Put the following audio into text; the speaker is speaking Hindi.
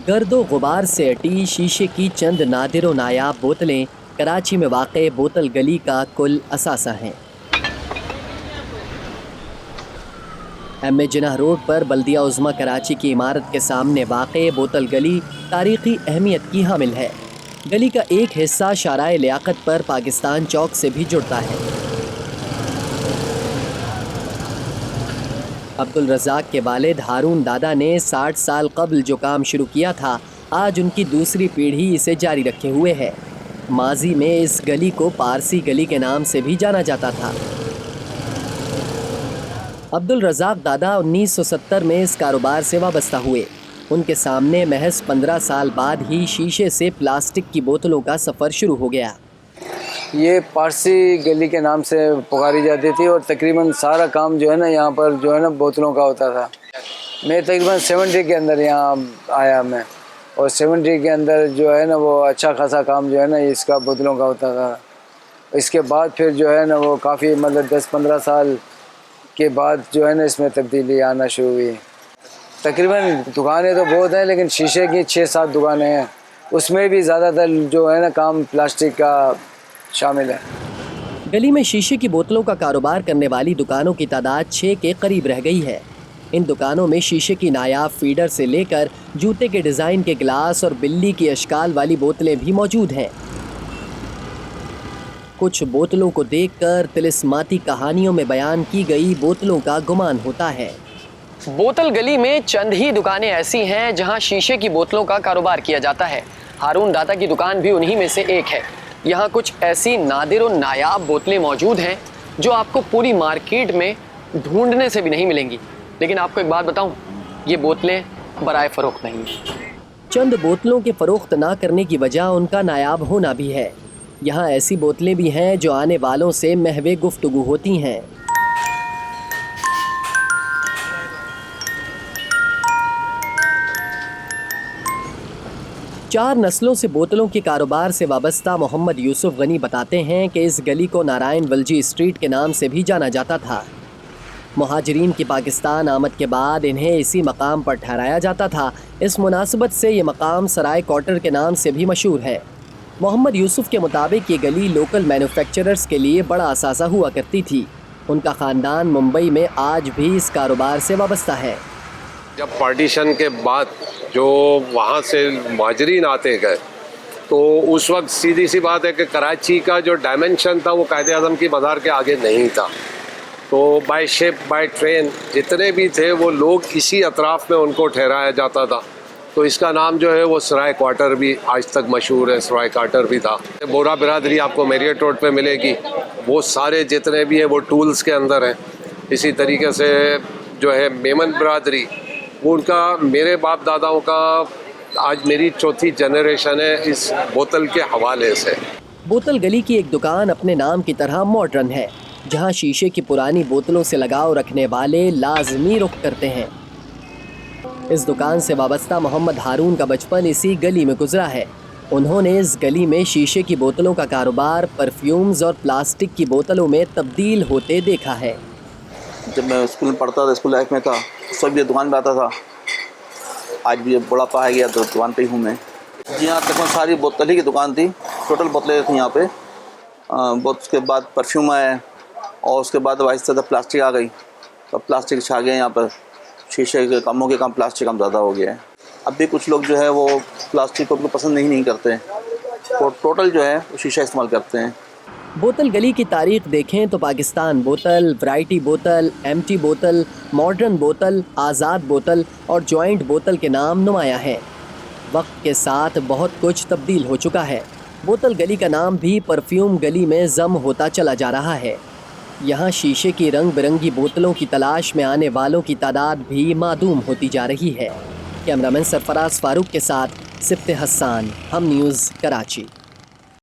गर्दो गुबार से अटी शीशे की चंद नादिर व नायाब बोतलें कराची में वाक़े बोतल गली का कुल असासा हैं। एम.ए. जिन्नाह रोड पर बल्दिया उज़्मा कराची की इमारत के सामने वाक़े बोतल गली तारीख़ी अहमियत की हामिल है। गली का एक हिस्सा शाराए लियाकत पर पाकिस्तान चौक से भी जुड़ता है। अब्दुल रज़ाक के वालिद हारून दादा ने 60 साल कबल जो काम शुरू किया था, आज उनकी दूसरी पीढ़ी इसे जारी रखे हुए है। माजी में इस गली को पारसी गली के नाम से भी जाना जाता था। अब्दुल रज़ाक दादा 1970 में इस कारोबार से वाबस्ता हुए। उनके सामने महज 15 साल बाद ही शीशे से प्लास्टिक की बोतलों का सफ़र शुरू हो गया। ये पारसी गली के नाम से पुकारी जाती थी और तकरीबन सारा काम जो है ना यहाँ पर जो है ना बोतलों का होता था। मैं तकरीबन 70 के अंदर यहाँ आया मैं, और 70 के अंदर जो है ना वो अच्छा खासा काम जो है ना इसका बोतलों का होता था। इसके बाद फिर जो है ना वो काफ़ी मतलब 10-15 साल के बाद जो है ना इसमें तब्दीली आना शुरू हुई। तकरीबन दुकानें तो बहुत हैं, लेकिन शीशे की 6-7 दुकानें हैं, उसमें भी ज़्यादातर जो है ना काम प्लास्टिक का शामिल है। गली में शीशे की बोतलों का कारोबार करने वाली दुकानों की तादाद 6 के करीब रह गई है। इन दुकानों में शीशे की नायाब फीडर से लेकर जूते के डिज़ाइन के गिलास और बिल्ली की अशकाल वाली बोतलें भी मौजूद हैं। कुछ बोतलों को देखकर तिलिस्माती कहानियों में बयान की गई बोतलों का गुमान होता है। बोतल गली में चंद ही दुकानें ऐसी हैं जहां शीशे की बोतलों का कारोबार किया जाता है। हारून दादा की दुकान भी उन्हीं में से एक है। यहाँ कुछ ऐसी नादिर और नायाब बोतलें मौजूद हैं जो आपको पूरी मार्केट में ढूंढने से भी नहीं मिलेंगी। लेकिन आपको एक बात बताऊं, ये बोतलें बराए फ़रोख्त नहीं हैं। चंद बोतलों के फ़रोख्त ना करने की वजह उनका नायाब होना भी है। यहाँ ऐसी बोतलें भी हैं जो आने वालों से महवे गुफ्तगू होती हैं। चार नस्लों से बोतलों के कारोबार से वाबस्ता मोहम्मद यूसुफ गनी बताते हैं कि इस गली को नारायण वलजी स्ट्रीट के नाम से भी जाना जाता था। मुहाजिरीन की पाकिस्तान आमद के बाद इन्हें इसी मकाम पर ठहराया जाता था। इस मुनासिबत से ये मकाम सराय क्वार्टर के नाम से भी मशहूर है। मोहम्मद यूसुफ के मुताबिक ये गली लोकल मैन्युफैक्चरर्स के लिए बड़ा असासा हुआ करती थी। उनका ख़ानदान मुंबई में आज भी इस कारोबार से वाबस्ता है। जब पार्टीशन के बाद जो वहाँ से मुहाजिरीन आते गए, तो उस वक्त सीधी सी बात है कि कराची का जो डायमेंशन था वो कायदे आज़म की मज़ार के आगे नहीं था। तो बाय शिप बाय ट्रेन जितने भी थे वो लोग इसी अतराफ़ में उनको ठहराया जाता था। तो इसका नाम जो है वो सराय क्वार्टर भी आज तक मशहूर है, सराय क्वार्टर भी था। बोरा बिरादरी आपको मेरियट रोड पे मिलेगी, वो सारे जितने भी हैं वो टूल्स के अंदर हैं। इसी तरीके से जो है मेमन बिरादरी, वो उनका मेरे बाप दादाओं का आज मेरी चौथी जनरेशन है इस बोतल के हवाले से। बोतल गली की एक दुकान अपने नाम की तरह मॉडर्न है, जहां शीशे की पुरानी बोतलों से लगाव रखने वाले लाजमी रुख करते हैं। इस दुकान से वाबस्ता मोहम्मद हारून का बचपन इसी गली में गुजरा है। उन्होंने इस गली में शीशे की बोतलों का कारोबार परफ्यूम्स और प्लास्टिक की बोतलों में तब्दील होते देखा है। जब मैं स्कूल में पढ़ता था, स्कूल लाइफ में था, सब ये दुकान पे आता था। आज भी बुढ़ापा आ गया तो दुकान पे ही हूँ मैं। जी हाँ, तकरीबन सारी बोतल ही की दुकान थी, टोटल बोतलें थी यहाँ पे। बहुत उसके बाद परफ्यूम आया और उसके बाद आहिस्ता प्लास्टिक आ गई। तो प्लास्टिक छा गए यहाँ पर, शीशे के कामों के काम प्लास्टिक काम ज़्यादा हो गया है। अब भी कुछ लोग जो है वो प्लास्टिक को पसंद नहीं करते, तो टोटल जो है वो शीशा इस्तेमाल करते हैं। बोतल गली की तारीख देखें तो पाकिस्तान बोतल, वैरायटी बोतल, एम्प्टी बोतल, मॉडर्न बोतल, आज़ाद बोतल और जॉइंट बोतल के नाम नुमाया हैं। वक्त के साथ बहुत कुछ तब्दील हो चुका है। बोतल गली का नाम भी परफ्यूम गली में ज़म होता चला जा रहा है। यहाँ शीशे की रंग बिरंगी बोतलों की तलाश में आने वालों की तादाद भी मादूम होती जा रही है। कैमरामैन सरफराज फारूक के साथ सिफ्ते हसन, हम न्यूज़, कराची।